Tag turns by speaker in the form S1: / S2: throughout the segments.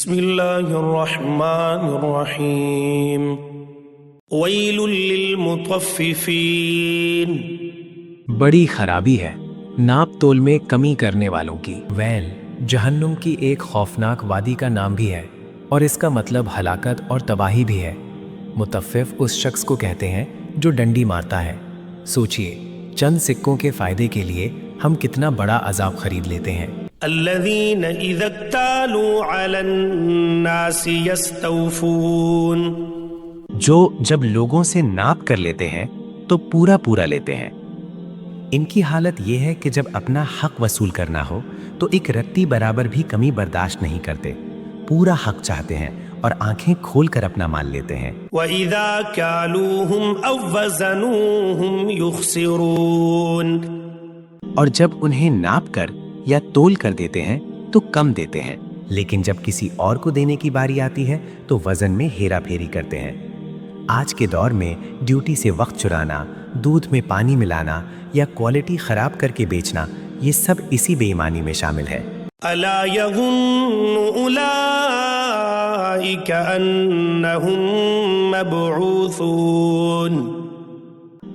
S1: بسم اللہ الرحمن الرحیم ویل للمطففین،
S2: بڑی خرابی ہے ناپ تول میں کمی کرنے والوں کی۔ ویل جہنم کی ایک خوفناک وادی کا نام بھی ہے اور اس کا مطلب ہلاکت اور تباہی بھی ہے۔ مطفف اس شخص کو کہتے ہیں جو ڈنڈی مارتا ہے۔ سوچئے چند سکوں کے فائدے کے لیے ہم کتنا بڑا عذاب خرید لیتے ہیں۔
S1: الذین اذا اکتالوا علی الناس یستوفون،
S2: جو جب لوگوں سے ناپ کر لیتے ہیں تو پورا پورا لیتے ہیں۔ ان کی حالت یہ ہے کہ جب اپنا حق وصول کرنا ہو تو ایک رتی برابر بھی کمی برداشت نہیں کرتے، پورا حق چاہتے ہیں اور آنکھیں کھول کر اپنا مال لیتے ہیں۔
S1: وَإِذَا كَالُوهُمْ أَوْ وَّزَنُوهُمْ يُخْسِرُونَ،
S2: اور جب انہیں ناپ کر یا تول کر دیتے ہیں تو کم دیتے ہیں، لیکن جب کسی اور کو دینے کی باری آتی ہے تو وزن میں ہیرا پھیری کرتے ہیں۔ آج کے دور میں ڈیوٹی سے وقت چرانا، دودھ میں پانی ملانا یا کوالٹی خراب کر کے بیچنا، یہ سب اسی بے ایمانی میں شامل ہے۔
S1: أَلَا يَظُنُّ أُولَئِكَ أَنَّهُمْ مَبْعُوثُونَ،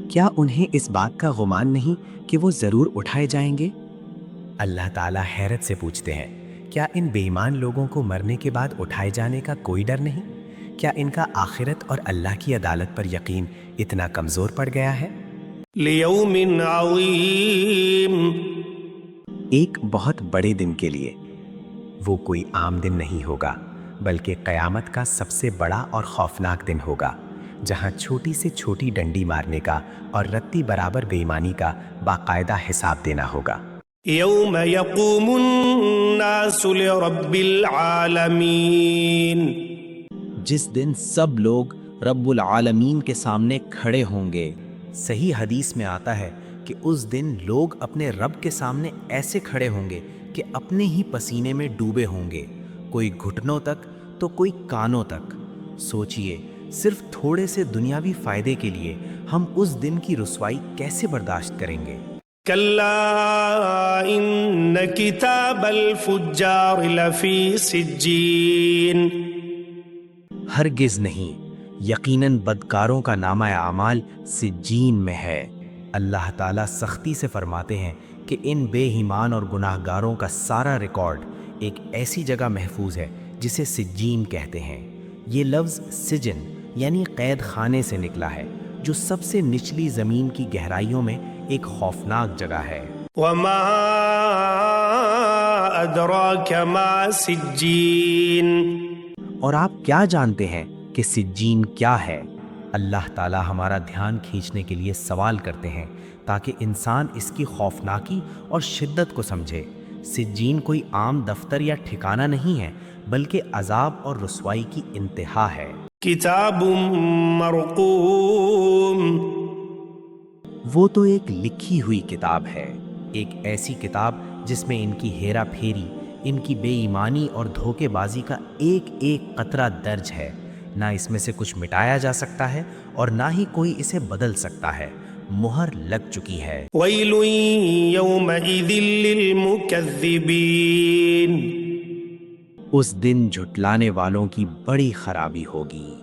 S2: کیا انہیں اس بات کا گمان نہیں کہ وہ ضرور اٹھائے جائیں گے؟ اللہ تعالیٰ حیرت سے پوچھتے ہیں، کیا ان بے ایمان لوگوں کو مرنے کے بعد اٹھائے جانے کا کوئی ڈر نہیں؟ کیا ان کا آخرت اور اللہ کی عدالت پر یقین اتنا کمزور پڑ گیا ہے؟
S1: لِيَوْمٍ عَظِيمٍ،
S2: ایک بہت بڑے دن کے لیے۔ وہ کوئی عام دن نہیں ہوگا بلکہ قیامت کا سب سے بڑا اور خوفناک دن ہوگا، جہاں چھوٹی سے چھوٹی ڈنڈی مارنے کا اور رتی برابر بے ایمانی کا باقاعدہ حساب دینا ہوگا۔
S1: يَوْمَ يَقُومُ النَّاسُ لِرَبِّ الْعَالَمِينَ،
S3: جس دن سب لوگ رب العالمین کے سامنے کھڑے ہوں گے۔
S2: صحیح حدیث میں آتا ہے کہ اس دن لوگ اپنے رب کے سامنے ایسے کھڑے ہوں گے کہ اپنے ہی پسینے میں ڈوبے ہوں گے، کوئی گھٹنوں تک تو کوئی کانوں تک۔ سوچئے صرف تھوڑے سے دنیاوی فائدے کے لیے ہم اس دن کی رسوائی کیسے برداشت کریں گے؟
S1: كلا إن كتاب الفجار لفی سجین،
S3: ہرگز نہیں، یقیناً بدکاروں کا نامہ اعمال سجین میں ہے۔
S2: اللہ تعالیٰ سختی سے فرماتے ہیں کہ ان بے ایمان اور گناہ گاروں کا سارا ریکارڈ ایک ایسی جگہ محفوظ ہے جسے سجین کہتے ہیں۔ یہ لفظ سجن یعنی قید خانے سے نکلا ہے، جو سب سے نچلی زمین کی گہرائیوں میں ایک خوفناک جگہ ہے۔
S1: وما ادراک ما سجین،
S2: اور آپ کیا جانتے ہیں کہ سجین کیا ہے؟ اللہ تعالیٰ ہمارا دھیان کھینچنے کے لیے سوال کرتے ہیں تاکہ انسان اس کی خوفناکی اور شدت کو سمجھے۔ سجین کوئی عام دفتر یا ٹھکانہ نہیں ہے، بلکہ عذاب اور رسوائی کی انتہا ہے۔
S1: کتاب مرقوم،
S2: وہ تو ایک لکھی ہوئی کتاب ہے، ایک ایسی کتاب جس میں ان کی ہیرا پھیری، ان کی بے ایمانی اور دھوکے بازی کا ایک ایک قطرہ درج ہے۔ نہ اس میں سے کچھ مٹایا جا سکتا ہے اور نہ ہی کوئی اسے بدل سکتا ہے، مہر لگ چکی ہے۔
S1: ویل یومئذ للمکذبین،
S3: اس دن جھٹلانے والوں کی بڑی خرابی ہوگی۔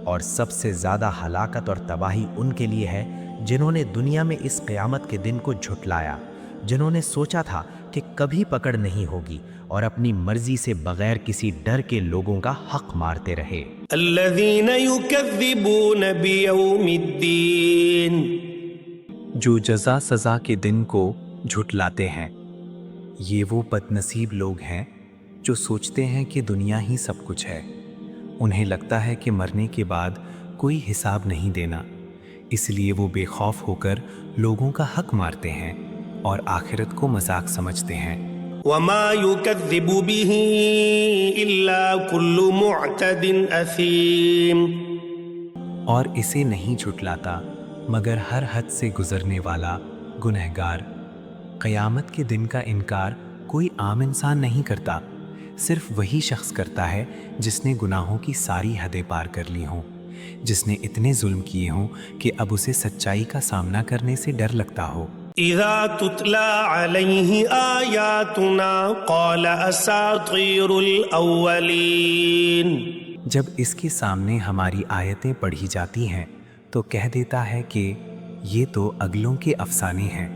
S2: اور سب سے زیادہ ہلاکت اور تباہی ان کے لیے ہے جنہوں نے دنیا میں اس قیامت کے دن کو جھٹلایا، جنہوں نے سوچا تھا کہ کبھی پکڑ نہیں ہوگی اور اپنی مرضی سے بغیر کسی ڈر کے لوگوں کا حق مارتے رہے۔
S1: الذین یکذبون بیوم الدین،
S2: جو جزا سزا کے دن کو جھٹلاتے ہیں۔ یہ وہ بد نصیب لوگ ہیں جو سوچتے ہیں کہ دنیا ہی سب کچھ ہے۔ انہیں لگتا ہے کہ مرنے کے بعد کوئی حساب نہیں دینا، اس لیے وہ بے خوف ہو کر لوگوں کا حق مارتے ہیں اور آخرت کو مذاق سمجھتے ہیں۔
S1: وما یکذب به الا کل معتد اثیم،
S2: اور اسے نہیں جھٹلاتا مگر ہر حد سے گزرنے والا گنہگار۔ قیامت کے دن کا انکار کوئی عام انسان نہیں کرتا، صرف وہی شخص کرتا ہے جس نے گناہوں کی ساری حدیں پار کر لی ہوں، جس نے اتنے ظلم کیے ہوں کہ اب اسے سچائی کا سامنا کرنے سے ڈر لگتا ہو۔
S1: إذا تتلى عليه آياتنا قال أساطير الأولين.
S2: جب اس کے سامنے ہماری آیتیں پڑھی جاتی ہیں تو کہہ دیتا ہے کہ یہ تو اگلوں کے افسانے ہیں.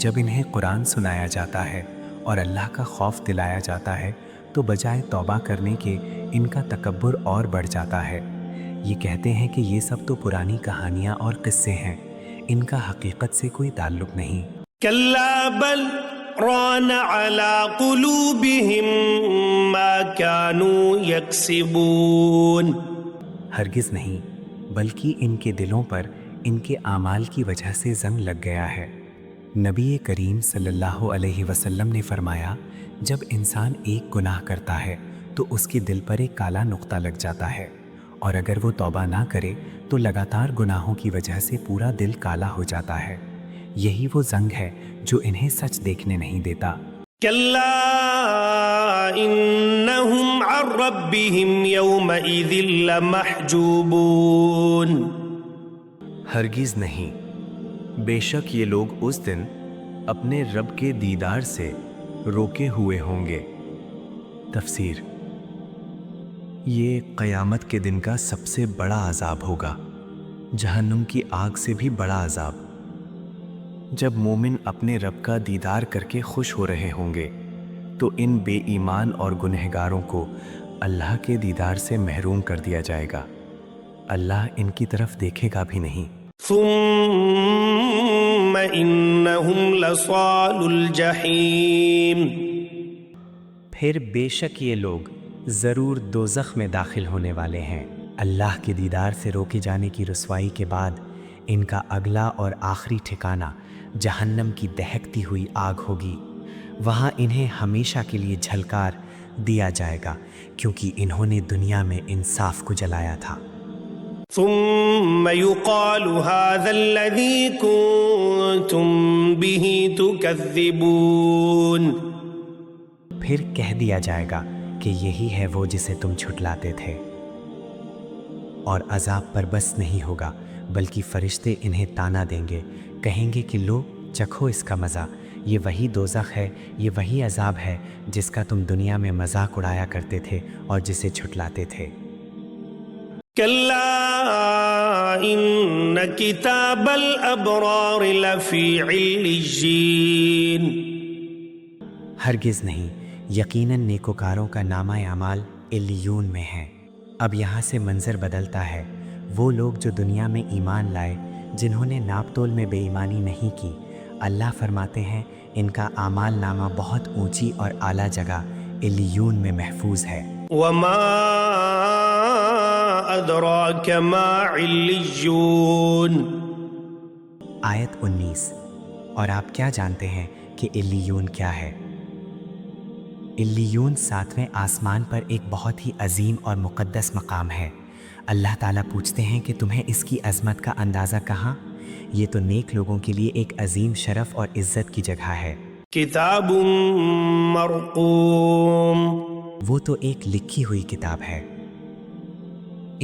S2: جب انہیں قرآن سنایا جاتا ہے اور اللہ کا خوف دلایا جاتا ہے تو بجائے توبہ کرنے کے ان کا تکبر اور بڑھ جاتا ہے. یہ کہتے ہیں کہ یہ سب تو پرانی کہانیاں اور قصے ہیں، ان کا حقیقت سے کوئی تعلق نہیں.
S1: كلا بل ران على قلوبهم ما كانوا يكسبون.
S2: ہرگز نہیں، بلکہ ان کے دلوں پر ان کے اعمال کی وجہ سے زنگ لگ گیا ہے. نبی کریم صلی اللہ علیہ وسلم نے فرمایا، جب انسان ایک گناہ کرتا ہے تو اس کے دل پر ایک کالا نقطہ لگ جاتا ہے، اور اگر وہ توبہ نہ کرے تو لگاتار گناہوں کی وجہ سے پورا دل کالا ہو جاتا ہے. یہی وہ زنگ ہے جو انہیں سچ دیکھنے نہیں دیتا.
S1: كلا إنهم عن ربهم يومئذ لمحجوبون.
S3: ہرگز نہیں، بے شک یہ لوگ اس دن اپنے رب کے دیدار سے روکے ہوئے ہوں گے.
S2: تفسیر: یہ قیامت کے دن کا سب سے بڑا عذاب ہوگا، جہنم کی آگ سے بھی بڑا عذاب. جب مومن اپنے رب کا دیدار کر کے خوش ہو رہے ہوں گے تو ان بے ایمان اور گنہگاروں کو اللہ کے دیدار سے محروم کر دیا جائے گا. اللہ ان کی طرف دیکھے گا بھی نہیں.
S1: ثم إنهم لصال الجحيم.
S3: پھر بے شک یہ لوگ ضرور دوزخ میں داخل ہونے والے ہیں.
S2: اللہ کے دیدار سے روکے جانے کی رسوائی کے بعد ان کا اگلا اور آخری ٹھکانہ جہنم کی دہکتی ہوئی آگ ہوگی. وہاں انہیں ہمیشہ کے لیے جھلکار دیا جائے گا کیونکہ انہوں نے دنیا میں انصاف کو جلایا تھا.
S1: ثم يقال هذا الذي كنتم به تكذبون.
S2: پھر کہہ دیا جائے گا کہ یہی ہے وہ جسے تم جھٹلاتے تھے. اور عذاب پر بس نہیں ہوگا بلکہ فرشتے انہیں تانا دیں گے، کہیں گے کہ لو چکھو اس کا مزہ، یہ وہی دوزخ ہے، یہ وہی عذاب ہے جس کا تم دنیا میں مذاق اڑایا کرتے تھے اور جسے جھٹلاتے تھے.
S1: كلا إن كتاب الأبرار لفي عليين.
S2: ہرگز نہیں، یقیناً نیکوکاروں کا نامہ اعمال علیون میں ہے. اب یہاں سے منظر بدلتا ہے. وہ لوگ جو دنیا میں ایمان لائے، جنہوں نے ناپ تول میں بے ایمانی نہیں کی، اللہ فرماتے ہیں ان کا اعمال نامہ بہت اونچی اور اعلیٰ جگہ علیون میں محفوظ ہے.
S1: وما أدراك ما عليون.
S2: آیت 19. اور آپ کیا جانتے ہیں کہ علیون کیا ہے؟ علیون 7ویں آسمان پر ایک بہت ہی عظیم اور مقدس مقام ہے. اللہ تعالیٰ پوچھتے ہیں کہ تمہیں اس کی عظمت کا اندازہ کہاں؟ یہ تو نیک لوگوں کے لیے ایک عظیم شرف اور عزت کی جگہ ہے.
S1: کتاب مرقوم.
S2: وہ تو ایک لکھی ہوئی کتاب ہے.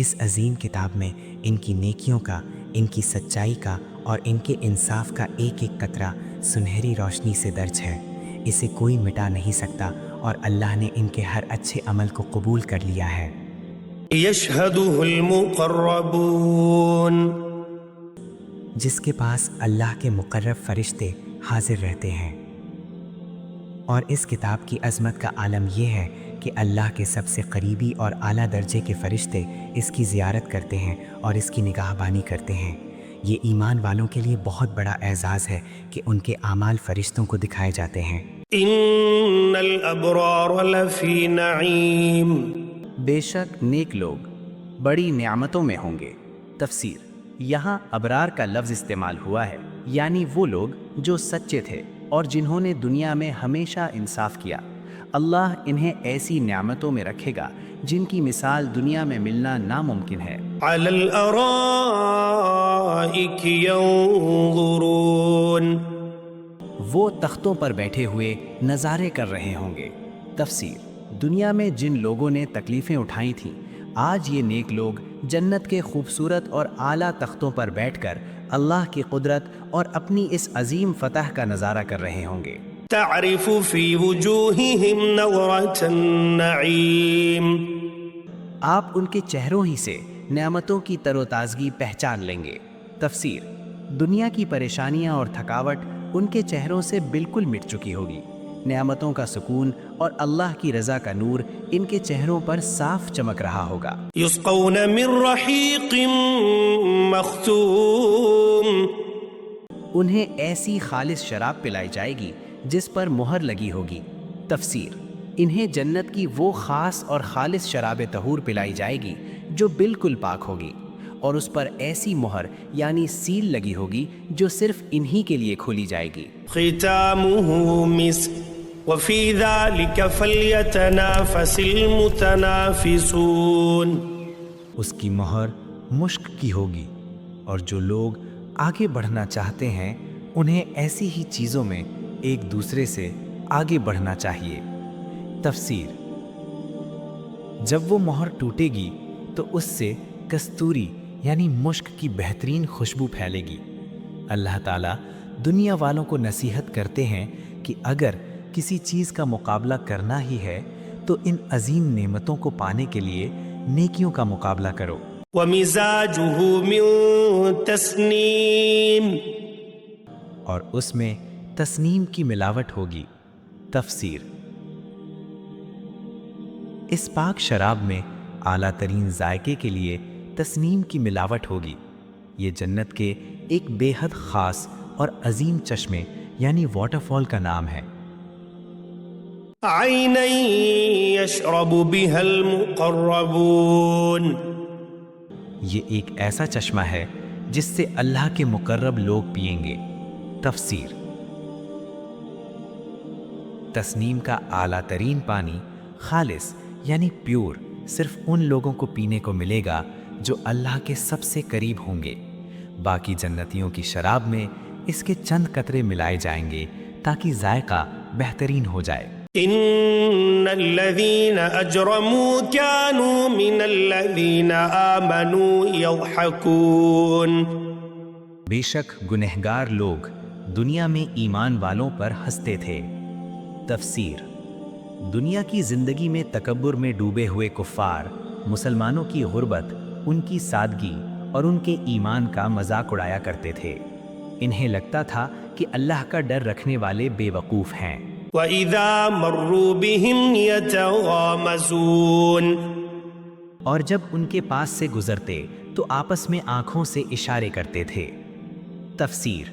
S2: اس عظیم کتاب میں ان کی نیکیوں کا، ان کی سچائی کا اور ان کے انصاف کا ایک ایک قطرہ سنہری روشنی سے درج ہے. اسے کوئی مٹا نہیں سکتا اور اللہ نے ان کے ہر اچھے عمل کو قبول کر لیا ہے.
S1: یشہدہ المقربون.
S2: جس کے پاس اللہ کے مقرب فرشتے حاضر رہتے ہیں. اور اس کتاب کی عظمت کا عالم یہ ہے کہ اللہ کے سب سے قریبی اور اعلیٰ درجے کے فرشتے اس کی زیارت کرتے ہیں اور اس کی نگہبانی کرتے ہیں. یہ ایمان والوں کے لیے بہت بڑا اعزاز ہے کہ ان کے اعمال فرشتوں کو دکھائے جاتے ہیں.
S1: ان الابرار لفی نعیم.
S3: بے شک نیک لوگ بڑی نعمتوں میں ہوں گے. تفسیر: یہاں ابرار کا لفظ استعمال ہوا ہے، یعنی وہ لوگ جو سچے تھے اور جنہوں نے دنیا میں ہمیشہ انصاف کیا. اللہ انہیں ایسی نعمتوں میں رکھے گا جن کی مثال دنیا میں ملنا ناممکن ہے.
S1: علی الارائک ینظرون.
S3: وہ تختوں پر بیٹھے ہوئے نظارے کر رہے ہوں گے. تفسیر: دنیا میں جن لوگوں نے تکلیفیں اٹھائی تھیں آج یہ نیک لوگ جنت کے خوبصورت اور اعلیٰ تختوں پر بیٹھ کر اللہ کی قدرت اور اپنی اس عظیم فتح کا نظارہ کر رہے ہوں گے۔
S1: تعرف في وجوههم نظرة النعيم،
S3: آپ ان کے چہروں ہی سے نعمتوں کی تر و تازگی پہچان لیں گے۔ تفسیر: دنیا کی پریشانیاں اور تھکاوٹ ان کے چہروں سے بالکل مٹ چکی ہوگی۔ نعمتوں کا سکون اور اللہ کی رضا کا نور ان کے چہروں پر صاف چمک رہا ہوگا۔
S1: يسقون من رحيق مختوم،
S3: انہیں ایسی خالص شراب پلائی جائے گی جس پر مہر لگی ہوگی۔ تفسیر: انہیں جنت کی وہ خاص اور خالص شراب طہور پلائی جائے گی جو بالکل پاک ہوگی، اور اس پر ایسی مہر یعنی سیل لگی ہوگی جو صرف انہی کے لیے کھولی جائے گی۔
S1: ختامه مسك وفي ذلك فليتنافس المتنافسون،
S2: اس کی مہر مشک کی ہوگی، اور جو لوگ آگے بڑھنا چاہتے ہیں انہیں ایسی ہی چیزوں میں ایک دوسرے سے آگے بڑھنا چاہیے۔ تفسیر: جب وہ مہر ٹوٹے گی تو اس سے کستوری یعنی مشک کی بہترین خوشبو پھیلے گی۔ اللہ تعالیٰ دنیا والوں کو نصیحت کرتے ہیں کہ اگر کسی چیز کا مقابلہ کرنا ہی ہے تو ان عظیم نعمتوں کو پانے کے لیے نیکیوں کا مقابلہ کرو۔
S1: ومزاجه من تسنیم،
S2: اور اس میں تسنیم کی ملاوٹ ہوگی۔ تفسیر: اس پاک شراب میں اعلیٰ ترین ذائقے کے لیے تسنیم کی ملاوٹ ہوگی۔ یہ جنت کے ایک بے حد خاص اور عظیم چشمے یعنی واٹر فال کا نام ہے۔
S1: عینا یشرب بها المقربون،
S2: یہ ایک ایسا چشمہ ہے جس سے اللہ کے مقرب لوگ پئیں گے۔ تفسیر: تسنیم کا اعلیٰ ترین پانی خالص یعنی پیور صرف ان لوگوں کو پینے کو ملے گا جو اللہ کے سب سے قریب ہوں گے۔ باقی جنتیوں کی شراب میں اس کے چند قطرے ملائے جائیں گے تاکہ ذائقہ بہترین ہو جائے۔
S1: ان الذين اجرموا كانوا من الذين آمنوا يضحكون،
S2: بے شک گنہگار لوگ دنیا میں ایمان والوں پر ہنستے تھے۔ تفسیر: دنیا کی زندگی میں تکبر میں ڈوبے ہوئے کفار مسلمانوں کی غربت، ان کی سادگی اور ان کے ایمان کا مذاق اڑایا کرتے تھے۔ انہیں لگتا تھا کہ اللہ کا ڈر رکھنے والے بے وقوف ہیں۔
S1: وَإِذَا مَرُّوا بِهِمْ يَتَغَامَزُونَ،
S3: اور جب ان کے پاس سے گزرتے تو آپس میں آنکھوں سے اشارے کرتے تھے۔ تفسیر: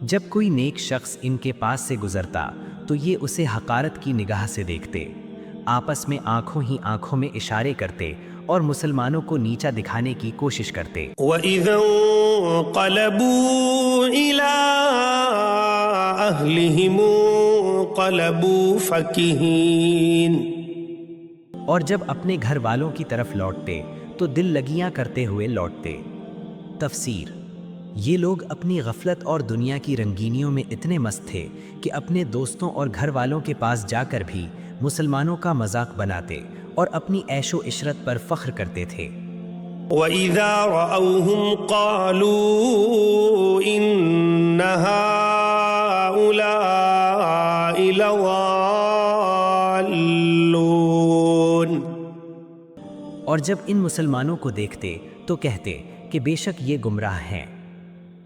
S3: جب کوئی نیک شخص ان کے پاس سے گزرتا تو یہ اسے حقارت کی نگاہ سے دیکھتے، آپس میں آنکھوں ہی آنکھوں میں اشارے کرتے اور مسلمانوں کو نیچا دکھانے کی کوشش کرتے۔
S1: وَإِذَا انقلبوا إِلَىٰ أَهْلِهِمْ انقلبوا فَكِهِينَ،
S3: اور جب اپنے گھر والوں کی طرف لوٹتے تو دل لگیاں کرتے ہوئے لوٹتے۔ تفسیر: یہ لوگ اپنی غفلت اور دنیا کی رنگینیوں میں اتنے مست تھے کہ اپنے دوستوں اور گھر والوں کے پاس جا کر بھی مسلمانوں کا مذاق بناتے اور اپنی عیش و عشرت پر فخر کرتے تھے۔
S1: وَإِذَا رَأَوْهُمْ قَالُوا إِنَّ هَٰؤُلَاءِ لَضَالُّونَ،
S3: اور جب ان مسلمانوں کو دیکھتے تو کہتے کہ بے شک یہ گمراہ ہیں۔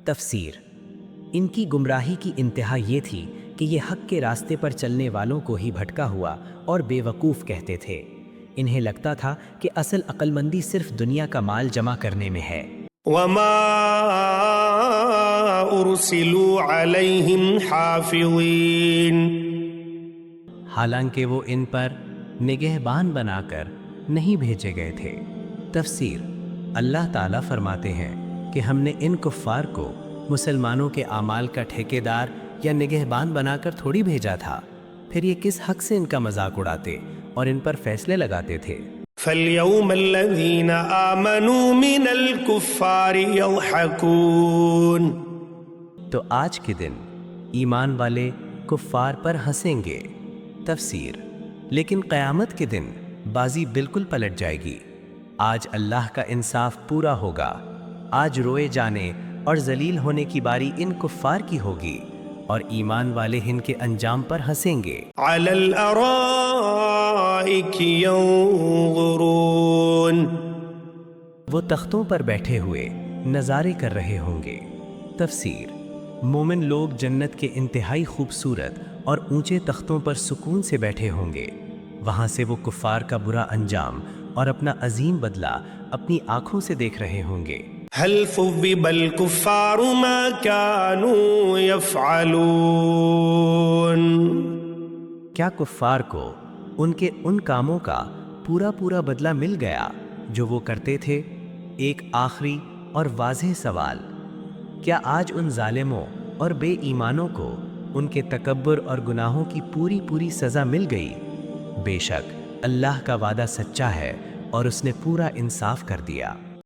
S3: تفسیر: ان کی گمراہی کی انتہا یہ تھی کہ یہ حق کے راستے پر چلنے والوں کو ہی بھٹکا ہوا اور بے وقوف کہتے تھے۔ انہیں لگتا تھا کہ اصل عقل مندی صرف دنیا کا مال جمع کرنے میں ہے۔
S1: وَمَا أُرْسِلُوا عَلَيْهِمْ حَافِظِينَ،
S3: حالانکہ وہ ان پر نگہبان بنا کر نہیں بھیجے گئے تھے۔ تفسیر: اللہ تعالیٰ فرماتے ہیں کہ ہم نے ان کفار کو مسلمانوں کے اعمال کا ٹھیکیدار یا نگہبان بنا کر تھوڑی بھیجا تھا، پھر یہ کس حق سے ان کا مذاق اڑاتے اور ان پر فیصلے لگاتے تھے۔
S1: فَالْيَوْمَ الَّذِينَ آمَنُوا مِنَ الْكُفَّارِ يَضْحَكُونَ،
S3: تو آج کے دن ایمان والے کفار پر ہنسیں گے۔ تفسیر: لیکن قیامت کے دن بازی بالکل پلٹ جائے گی۔ آج اللہ کا انصاف پورا ہوگا۔ آج روئے جانے اور ذلیل ہونے کی باری ان کفار کی ہوگی، اور ایمان والے ان کے انجام پر ہنسیں گے۔
S1: على الأرائك ينظرون،
S3: وہ تختوں پر بیٹھے ہوئے نظارے کر رہے ہوں گے۔ تفسیر: مومن لوگ جنت کے انتہائی خوبصورت اور اونچے تختوں پر سکون سے بیٹھے ہوں گے۔ وہاں سے وہ کفار کا برا انجام اور اپنا عظیم بدلہ اپنی آنکھوں سے دیکھ رہے ہوں گے۔
S1: هل ثوب الكفار ما كانوا يفعلون،
S3: کیا کفار کو ان کے ان کاموں کا پورا بدلہ مل گیا جو وہ کرتے تھے؟ ایک آخری اور واضح سوال، کیا آج ان ظالموں اور بے ایمانوں کو ان کے تکبر اور گناہوں کی پوری سزا مل گئی؟ بے شک اللہ کا وعدہ سچا ہے اور اس نے پورا انصاف کر دیا۔